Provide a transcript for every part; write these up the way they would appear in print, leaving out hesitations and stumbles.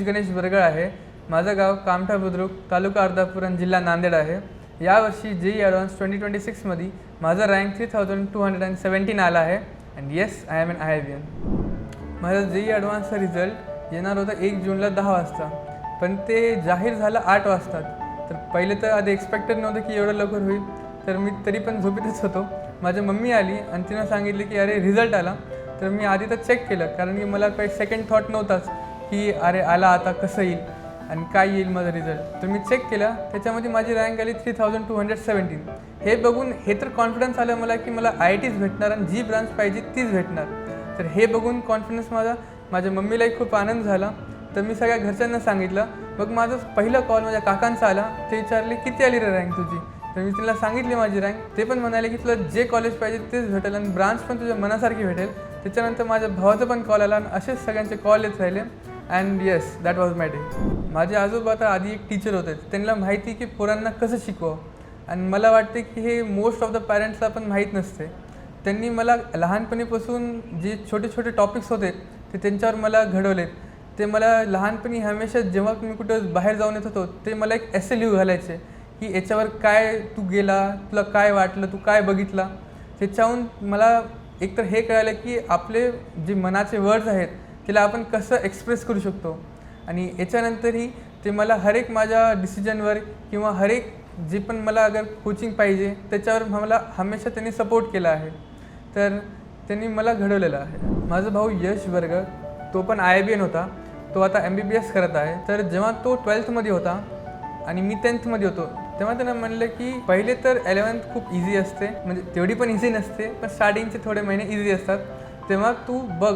आयुष गणेश बरगळ आहे. माझं गाव कामठा बुद्रुक, तालुका अर्धापूर आणि जिल्हा नांदेड आहे. यावर्षी JEE ॲडव्हान्स 2026मध्ये माझा रँक 3217 आला आहे. And yes, I am an IIBN. माझा JEE ॲडव्हान्सचा रिझल्ट येणार होता 1 जूनला 10 वाजता, पण ते जाहीर झालं 8 वाजता. तर पहिले तर आधी एक्सपेक्टेड नव्हतं की एवढं लवकर होईल, तर मी तरी पण झोपेतच होतो. माझी मम्मी आली आणि तिनं सांगितले की अरे रिझल्ट आला. तर मी आधी तर चेक केलं, कारण की मला काही सेकंड थॉट नव्हताच की अरे आला आता कसं येईल आणि काय येईल माझा रिझल्ट. तर मी चेक केला, त्याच्यामध्ये माझी रँक आली 3217. हे बघून हे तर कॉन्फिडन्स आलं मला की मला IITच भेटणार आणि जी ब्रांच पाहिजे तीच भेटणार. तर हे बघून कॉन्फिडन्स माझ्या मम्मीलाही खूप आनंद झाला. तर मी सगळ्या घरच्यांना सांगितलं. मग माझा पहिला कॉल माझ्या काकांचा आला. ते विचारले किती आली रे रँक तुझी. तर मी तिला सांगितली माझी रँक. ते पण म्हणाले की तुला जे कॉलेज पाहिजे तेच भेटेल आणि ब्रांच पण तुझ्या मनासारखी भेटेल. त्याच्यानंतर माझ्या भावाचा पण कॉल आला आणि असेच सगळ्यांचे कॉल येत राहिले. And yes, that was my day. माझे आजोबा तर आधी एक टीचर होते. त्यांना माहिती की पोरांना कसं शिकवावं, आणि मला वाटते की हे मोस्ट ऑफ द पॅरेंट्सला पण माहीत नसते. त्यांनी मला लहानपणीपासून जे छोटे छोटे टॉपिक्स होते ते त्यांच्यावर मला घडवलेत. ते मला लहानपणी हमेशा जेव्हा मी कुठं बाहेर जाऊन येत होतो ते मला एक essay लिहू घालायचे की याच्यावर काय तू गेला, तुला काय वाटलं, तू काय बघितला. त्याच्याहून मला एकतर हे कळालं की आपले जे मनाचे वर्ड्स आहेत त्याला आपण कसं एक्सप्रेस करू शकतो. आणि याच्यानंतरही ते मला हरेक माझ्या डिसिजनवर किंवा हरेक जे पण मला अगर कोचिंग पाहिजे त्याच्यावर मला हमेशा त्यांनी सपोर्ट केला आहे. तर त्यांनी मला घडवलेलं आहे. माझा भाऊ यश बरगळ, तो पण IIBN होता. तो आता MBBS करत आहे. तर जेव्हा तो 12थमध्ये होता आणि मी 10थमध्ये होतो, तेव्हा त्यानं म्हणलं की पहिले तर 11th खूप इझी असते, म्हणजे तेवढी पण इझी नसते, पण स्टार्टिंगचे थोडे महिने इझी असतात. तेव्हा तू बघ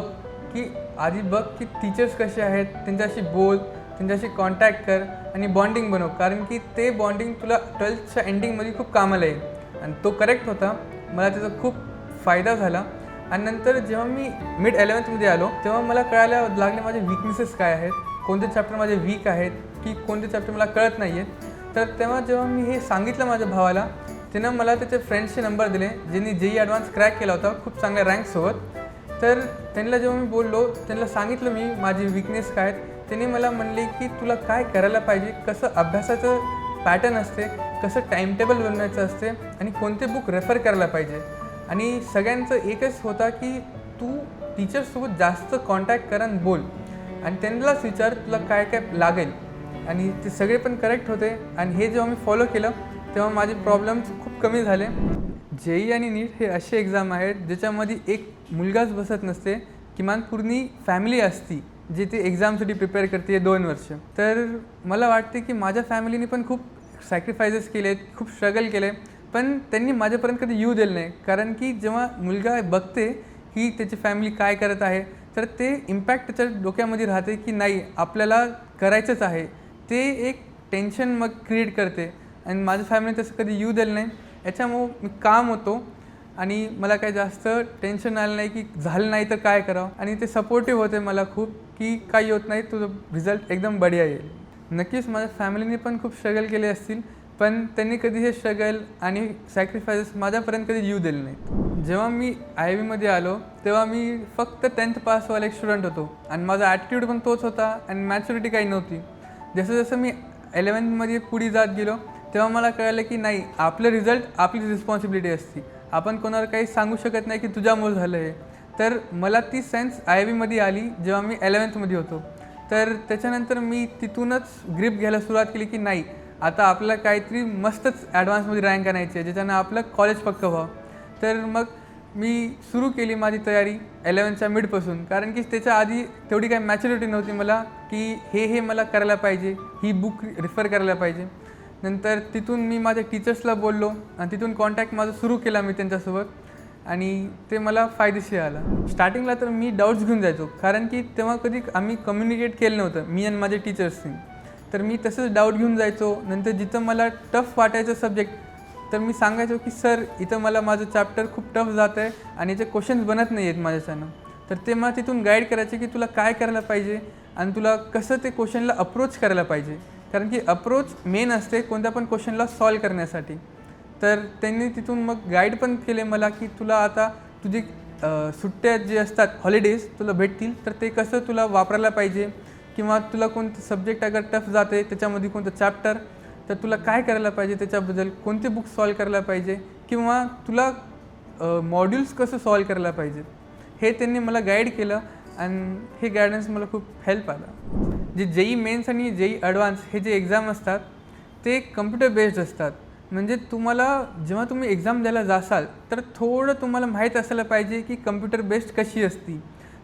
की आधी बघ की टीचर्स कसे आहेत, त्यांच्याशी बोल, त्यांच्याशी कॉन्टॅक्ट कर आणि बॉन्डिंग बनव, कारण की ते बॉन्डिंग तुला 12थच्या एंडिंगमध्ये खूप कामाला येईल. आणि तो करेक्ट होता. मला त्याचा खूप फायदा झाला. आणि नंतर जेव्हा मी मिड 11thमध्ये आलो तेव्हा मला कळायला लागले माझे विकनेसेस काय आहेत, कोणते चॅप्टर माझे वीक आहेत की कोणते चॅप्टर मला कळत नाही आहेत. तर तेव्हा जेव्हा मी हे सांगितलं माझ्या भावाला, त्यानं मला त्याचे फ्रेंड्सचे नंबर दिले ज्यांनी JEE ॲडव्हान्स क्रॅक केला होता खूप चांगल्या रँकसोबत. तर त्यांना जेव्हा मी बोललो, त्यांना सांगितलं मी माझी विकनेस काय आहेत. त्यांनी मला म्हणले की तुला काय करायला पाहिजे, कसं अभ्यासाचं पॅटर्न असते, कसं टाईमटेबल बनवायचं असते आणि कोणते बुक रेफर करायला पाहिजे. आणि सगळ्यांचं एकच होता की तू टीचर्ससोबत जास्त कॉन्टॅक्ट कर आणि बोल आणि त्यांनाच विचार तुला काय काय लागेल. आणि ते सगळे पण करेक्ट होते. आणि हे जेव्हा मी फॉलो केलं तेव्हा माझे प्रॉब्लेम्स खूप कमी झाले. JEE आणि NEET हे असे एक्झाम आहेत ज्याच्यामध्ये एक मुलगाच बसत नसते, किमान पूर्ण फॅमिली असती जे ते एक्झामसाठी प्रिपेअर करते 2 वर्ष. तर मला वाटते की माझ्या फॅमिलीने पण खूप सॅक्रिफायसेस केले आहेत, खूप स्ट्रगल केले, पण त्यांनी माझ्यापर्यंत कधी येऊ दिलं नाही. कारण की जेव्हा मुलगा बघते की त्याची फॅमिली काय करत आहे तर ते इम्पॅक्ट त्याच्या डोक्यामध्ये राहते की नाही आपल्याला करायचंच आहे. ते एक टेन्शन मग क्रिएट करते. आणि माझ्या फॅमिली तसं कधी येऊ दिलं नाही. याच्यामुळं मी काम होतो आणि मला काही जास्त टेन्शन आलं नाही की झालं नाही तर काय करावं. आणि ते सपोर्टिव्ह होते मला खूप की काही होत नाही, तुझं रिझल्ट एकदम बढिया येईल. नक्कीच माझ्या फॅमिलीने पण खूप स्ट्रगल केले असतील, पण त्यांनी कधी हे स्ट्रगल आणि सॅक्रिफायसेस माझ्यापर्यंत कधी येऊ दिले नाहीत. जेव्हा मी IIB आलो तेव्हा मी फक्त 10th पासवाला एक स्टुडंट होतो आणि माझा ॲटिट्यूड पण तोच होता आणि मॅच्युरिटी काही नव्हती. जसं जसं मी 11thमध्ये पुढे जात गेलो तेव्हा मला कळलं की नाही, आपलं रिझल्ट आपली रिस्पॉन्सिबिलिटी असते. आपण कोणाला काही सांगू शकत नाही की तुझ्यामुळे झालं हे. तर मला ती सेन्स IIB आली जेव्हा मी 11thमध्ये होतो. तर त्याच्यानंतर मी तिथूनच ग्रिप घ्यायला सुरुवात केली की नाही, आता आपल्याला काहीतरी मस्तच ॲडव्हान्समध्ये रँक आणायची आहे ज्याच्यानं आपलं कॉलेज पक्कं व्हावं. तर मग मी सुरू केली माझी तयारी 11thच्या मिडपासून, कारण की त्याच्या आधी तेवढी काही मॅच्युरिटी नव्हती मला की हे मला करायला पाहिजे, ही बुक रेफर करायला पाहिजे. नंतर तिथून मी माझ्या टीचर्सला बोललो आणि तिथून कॉन्टॅक्ट माझा सुरू केला मी त्यांच्यासोबत आणि ते मला फायदेशीर आलं. स्टार्टिंगला तर मी डाऊट्स घेऊन जायचो, कारण की तेव्हा कधी आम्ही कम्युनिकेट केलं नव्हतं मी आणि माझे टीचर्सनी. तर मी तसंच डाऊट घेऊन जायचो. नंतर जिथं मला टफ वाटायचं सब्जेक्ट तर मी सांगायचो की सर इथं मला माझं चॅप्टर खूप टफ जात आहे आणि याचे क्वेश्चन्स बनत नाही आहेत माझ्याच्यानं. तर ते मला तिथून गाईड करायचे की तुला काय करायला पाहिजे आणि तुला कसं ते क्वेश्चनला अप्रोच करायला पाहिजे, कारण की अप्रोच मेन असते कोणत्या पण क्वेश्चनला सॉल्व करण्यासाठी. तर त्यांनी तिथून मग गाईड पण केले मला की तुला आता तुझी सुट्ट्या जे असतात हॉलिडेज तुला भेटतील तर ते कसं तुला वापरायला पाहिजे, किंवा तुला कोणतं सब्जेक्ट अगर टफ जाते त्याच्यामध्ये कोणतं चॅप्टर, तर तुला काय करायला पाहिजे त्याच्याबद्दल, कोणते बुक सॉल्व करायला पाहिजे किंवा तुला मॉड्यूल्स कसं सॉल्व करायला पाहिजे, हे त्यांनी मला गाईड केलं आणि हे गायडन्स मला खूप हेल्प आला. जे जेई मेन्स आणि जेई ॲडव्हान्स हे जे एक्झाम असतात ते कम्प्युटर बेस्ड असतात. म्हणजे तुम्हाला जेव्हा तुम्ही एक्झाम द्यायला जासाल तर थोडं तुम्हाला माहीत असायला पाहिजे की कम्प्युटर बेस्ड कशी असती.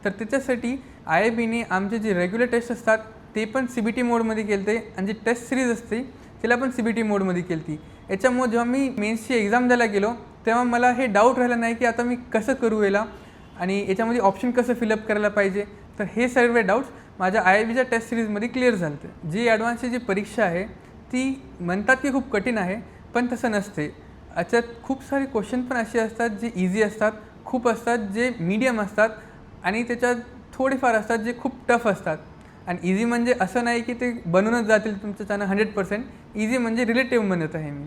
तर त्याच्यासाठी IIBने आमचे जे रेग्युलर टेस्ट असतात ते पण CBT मोडमध्ये केलते आणि जी टेस्ट सिरीज असते त्याला पण CBT मोडमध्ये केलती. याच्यामुळे जेव्हा मी मेन्सची एक्झाम द्यायला गेलो तेव्हा मला हे डाऊट राहिला नाही की आता मी कसं करू याला आणि याच्यामध्ये ऑप्शन कसं फिलअप करायला पाहिजे. तर हे सर्व डाऊट्स माझ्या IIBच्या टेस्ट सिरीजमध्ये क्लिअर झाले होते. जी ॲडव्हान्सची जी परीक्षा आहे ती म्हणतात की खूप कठीण आहे, पण तसं नसते. याच्यात खूप सारे क्वेश्चन पण असे असतात जे इझी असतात, खूप असतात जे मीडियम असतात आणि त्याच्यात थोडेफार असतात जे खूप टफ असतात. आणि इझी म्हणजे असं नाही की ते बनूनच जातील तुमच्याच्यानं 100%. इझी म्हणजे रिलेटिव्ह म्हणत आहे मी.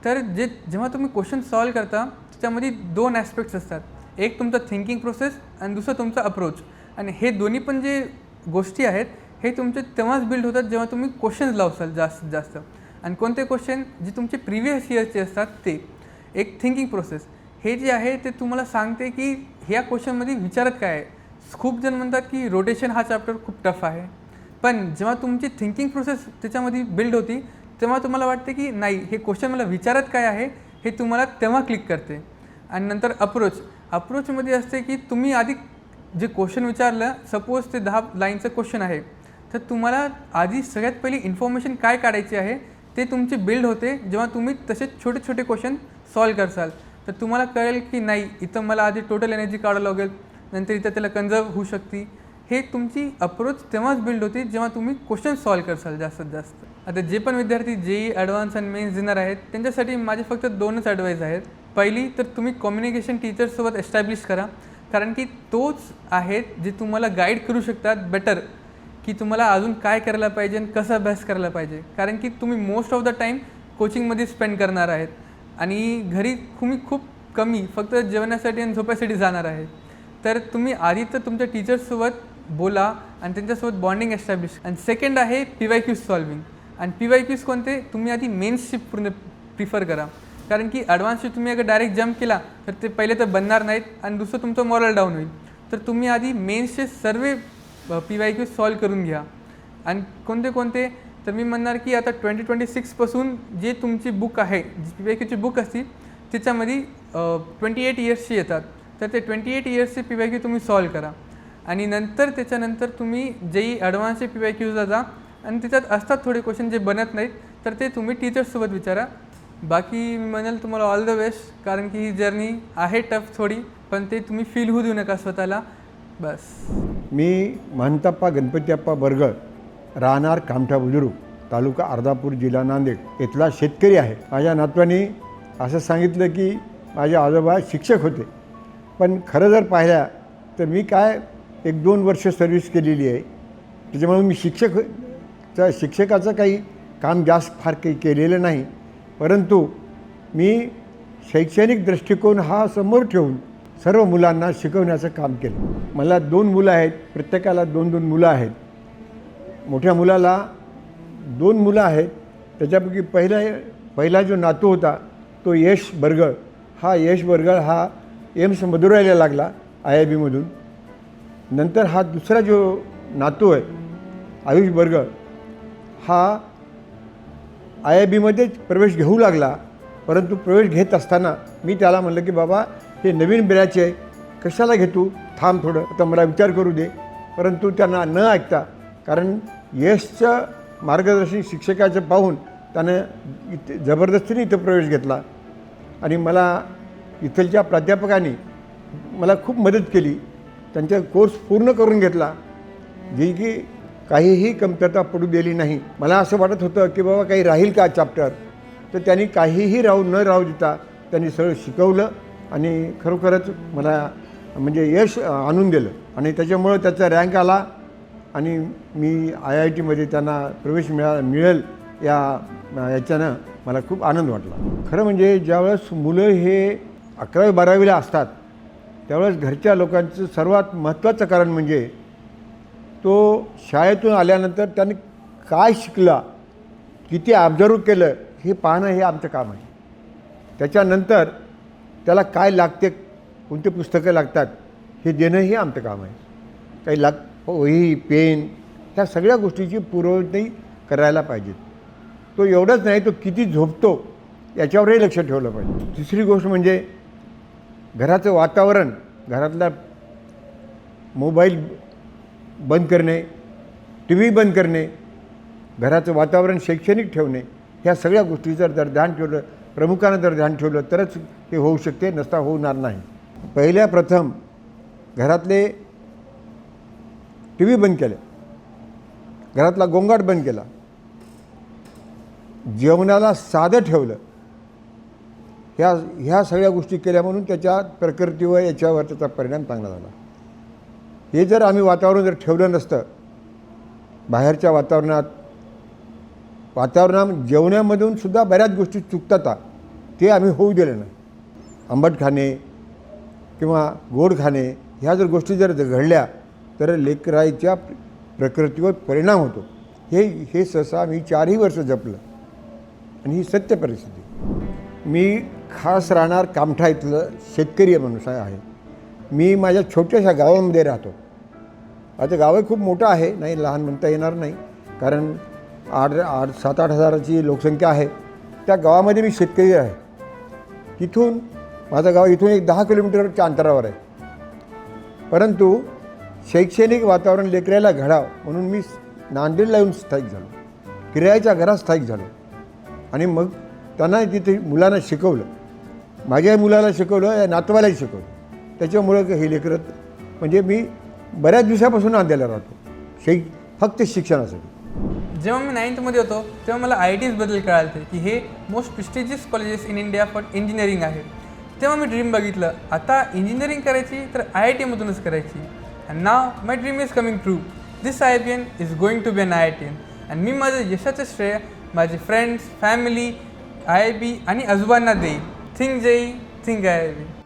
तर जेव्हा तुम्ही क्वेश्चन सॉल्व करता त्याच्यामध्ये 2 ॲस्पेक्ट्स असतात. एक तुमचा थिंकिंग प्रोसेस आणि दुसरं तुमचा अप्रोच. आणि हे दोन्ही पण जे गोष्टी आहेत हे तुमचे तेव्हाच बिल्ड होतात जेव्हा तुम्ही क्वेश्चन्स लावसाल जास्तीत जास्त. आणि कोणते क्वेश्चन जे तुमचे प्रिव्हियस इयरचे असतात ते. एक थिंकिंग प्रोसेस हे जे आहे ते तुम्हाला सांगते की ह्या क्वेश्चनमध्ये विचारत काय आहे. खूप जण म्हणतात की रोटेशन हा चॅप्टर खूप टफ आहे, पण जेव्हा तुमची थिंकिंग प्रोसेस त्याच्यामध्ये बिल्ड होती तेव्हा तुम्हाला वाटते की नाही, हे क्वेश्चन मला विचारत काय आहे हे तुम्हाला तेव्हा क्लिक करते. आणि नंतर अप्रोचमध्ये असते की तुम्ही आधी जे क्वेश्चन विचारलं, सपोज ते 10 लाईनचं क्वेश्चन आहे, तर तुम्हाला आधी सगळ्यात पहिली इन्फॉर्मेशन काय काढायची आहे ते तुमची बिल्ड होते जेव्हा तुम्ही तसे छोटे छोटे क्वेश्चन सॉल्व करसाल. तर तुम्हाला कळेल की नाही, इथं मला आधी टोटल एनर्जी काढावं लागेल, नंतर इथं त्याला कन्झर्व होऊ शकते. हे तुमची अप्रोच तेव्हाच बिल्ड होते जेव्हा तुम्ही क्वेश्चन सॉल्व करसाल जास्तीत जास्त. आता जे पण विद्यार्थी जेई ॲडव्हान्स आणि मेन्स देणार आहेत त्यांच्यासाठी माझे फक्त 2च ॲडवाईस आहेत. पहिली तर तुम्ही कम्युनिकेशन टीचर्ससोबत एस्टॅब्लिश करा, कारण की तोच आहेत जे तुम्हाला गाईड करू शकतात बेटर की तुम्हाला अजून काय करायला पाहिजे आणि कसं अभ्यास करायला पाहिजे. कारण की तुम्ही मोस्ट ऑफ द टाईम कोचिंगमध्ये स्पेंड करणार आहेत आणि घरी तुम्ही खूप कमी फक्त जेवणासाठी आणि झोपायसाठी जाणार आहे. तर तुम्ही आधी तर तुमच्या टीचर्ससोबत बोला आणि त्यांच्यासोबत बॉन्डिंग एस्टॅब्लिश. आणि सेकंड आहे PYQs सॉल्विंग. आणि PYQs कोणते, तुम्ही आधी मेन्सची पूर्ण प्रिफर करा, कारण की ॲडव्हान्सची तुम्ही अगर डायरेक्ट जम्प केला तर ते पहिले तर बनणार नाहीत आणि दुसरं तुमचं मॉरल डाऊन होईल. तर तुम्ही आधी मेन्सचे सर्व PYQs सॉल्व करून घ्या. आणि कोणते तर मी म्हणणार की आता 2026पासून जे तुमची बुक आहे, जी PYQची बुक असते त्याच्यामध्ये 28 इयर्सची येतात. तर ते 28 इयर्सचे PYQ तुम्ही सॉल्व करा आणि त्याच्यानंतर तुम्ही जेई ॲडव्हान्सचे PYQला जा आणि त्याच्यात असतात थोडे क्वेश्चन जे बनत नाहीत तर ते तुम्ही टीचर्ससोबत विचारा. बाकी मी म्हणेल तुम्हाला ऑल द बेस्ट, कारण की ही जर्नी आहे टफ थोडी, पण ते तुम्ही फील होऊ देऊ नका स्वतःला. बस. मी महंतप्पा गणपतीप्पा बरगळ, राहणार कामठा बुद्रुक, तालुका अर्धापूर, जिल्हा नांदेड इथला शेतकरी आहे. माझ्या नातवानी असं सांगितलं की माझे आजोबा शिक्षक होते, पण खरं जर पाहिल्या तर मी काय 1-2 वर्ष सर्व्हिस केलेली आहे. त्याच्यामुळे मी शिक्षकाचं काही काम जास्त फार काही केलेलं नाही, परंतु मी शैक्षणिक दृष्टिकोन हा समोर ठेवून सर्व मुलांना शिकवण्याचं काम केलं. मला 2 मुलं आहेत, प्रत्येकाला 2-2 मुलं आहेत. मोठ्या मुलाला 2 मुलं आहेत, त्याच्यापैकी पहिला जो नातू होता तो यश बरगळ. यश बरगळ हा एम्स मदुराईला लागला IIBमधून. नंतर हा दुसरा जो नातू आहे आयुष बरगळ, हा IIBमध्येच प्रवेश घेऊ लागला. परंतु प्रवेश घेत असताना मी त्याला म्हणलं की बाबा हे नवीन बॅच आहे, कशाला घेतो, थांब थोडं, आता मला विचार करू दे. परंतु त्यांना न ऐकता, कारण यशचं मार्गदर्शन शिक्षकाचं पाहून त्यानं जबरदस्तीने इथं प्रवेश घेतला आणि मला इथलच्या प्राध्यापकांनी मला खूप मदत केली. त्यांचा कोर्स पूर्ण करून घेतला, जी की काहीही कमतरता पडू दिली नाही. मला असं वाटत होतं की बाबा काही राहील का चॅप्टर, तर त्यांनी काहीही न राहू देता त्यांनी सगळं शिकवलं आणि खरोखरच मला म्हणजे यश आणून दिलं. आणि त्याच्यामुळं त्याचा रँक आला आणि मी IITमध्ये त्यांना प्रवेश मिळेल याच्यानं मला खूप आनंद वाटला. खरं म्हणजे ज्यावेळेस मुलं हे 11वी-12वीला असतात त्यावेळेस घरच्या लोकांचं सर्वात महत्त्वाचं कारण म्हणजे तो शाळेतून आल्यानंतर त्याने काय शिकला, किती ऑब्झर्व केलं हे पाहणं हे आमचं काम आहे. त्याच्यानंतर त्याला काय लागते, कोणते पुस्तकं लागतात हे देणं हे आमचं काम आहे. काही वही पेन ह्या सगळ्या गोष्टीची पुरवणी करायला पाहिजे. तो एवढंच नाही, तो किती झोपतो याच्यावरही लक्ष ठेवलं पाहिजे. तिसरी गोष्ट म्हणजे घराचं वातावरण, घरातला मोबाईल बंद करणे, टी व्ही बंद करणे, घराचं वातावरण शैक्षणिक ठेवणे, ह्या सगळ्या गोष्टीचं जर ध्यान ठेवलं, प्रमुखानं जर ध्यान ठेवलं तरच हे होऊ शकते, नसता होणार नाही. पहिल्या प्रथम घरातले टी व्ही बंद केले, घरातला गोंगाट बंद केला, जेवणाला साधं ठेवलं, ह्या सगळ्या गोष्टी केल्या म्हणून त्याच्या प्रकृतीवर याच्यावर त्याचा परिणाम चांगला झाला. हे जर आम्ही वातावरण जर ठेवलं नसतं, बाहेरच्या जेवणामधून सुद्धा बऱ्याच गोष्टी चुकतात, ते आम्ही होऊ दिलं नाही. आंबट खाणे किंवा गोड खाणे ह्या जर गोष्टी जर घडल्या तर लेकराच्या प्रकृतीवर परिणाम होतो. हे सहसा मी 4ही वर्ष जपलं आणि ही सत्य परिस्थिती. मी खास राहणार कामठा इथलं शेतकरी माणूस आहे. मी माझ्या छोट्याशा गावामध्ये राहतो. आता गावही खूप मोठं आहे, नाही लहान म्हणता येणार नाही, कारण 7-8 हजाराची लोकसंख्या आहे. त्या गावामध्ये मी शेतकरी आहे. माझं गाव इथून एक 10 किलोमीटरच्या अंतरावर आहे. परंतु शैक्षणिक वातावरण लेकरायला घडावं म्हणून मी नांदेडला येऊन स्थायिक झालो, किरायाच्या घरात स्थायिक झालो आणि मग त्यांना तिथे मुलांना शिकवलं. माझ्या मुलाला शिकवलं, या नातवालाही शिकवलं. त्याच्यामुळं हे लेकरं म्हणजे मी बऱ्याच दिवसापासून नांदेडला राहतो फक्त शिक्षणासाठी. जेव्हा मी 9th होतो तेव्हा मला IITsबद्दल कळालं की हे most prestigious colleges in India for engineering आहेत. तेव्हा मी ड्रीम बघितलं, आता इंजिनिअरिंग करायची तर IITमधूनच करायची. And now my dream is coming true. This IIBN is going to be an IITian. आणि मी माझं यशाचं श्रेय माझे फ्रेंड्स, फॅमिली, IIB आणि आजोबांना देईन. Think JEE, think IIB.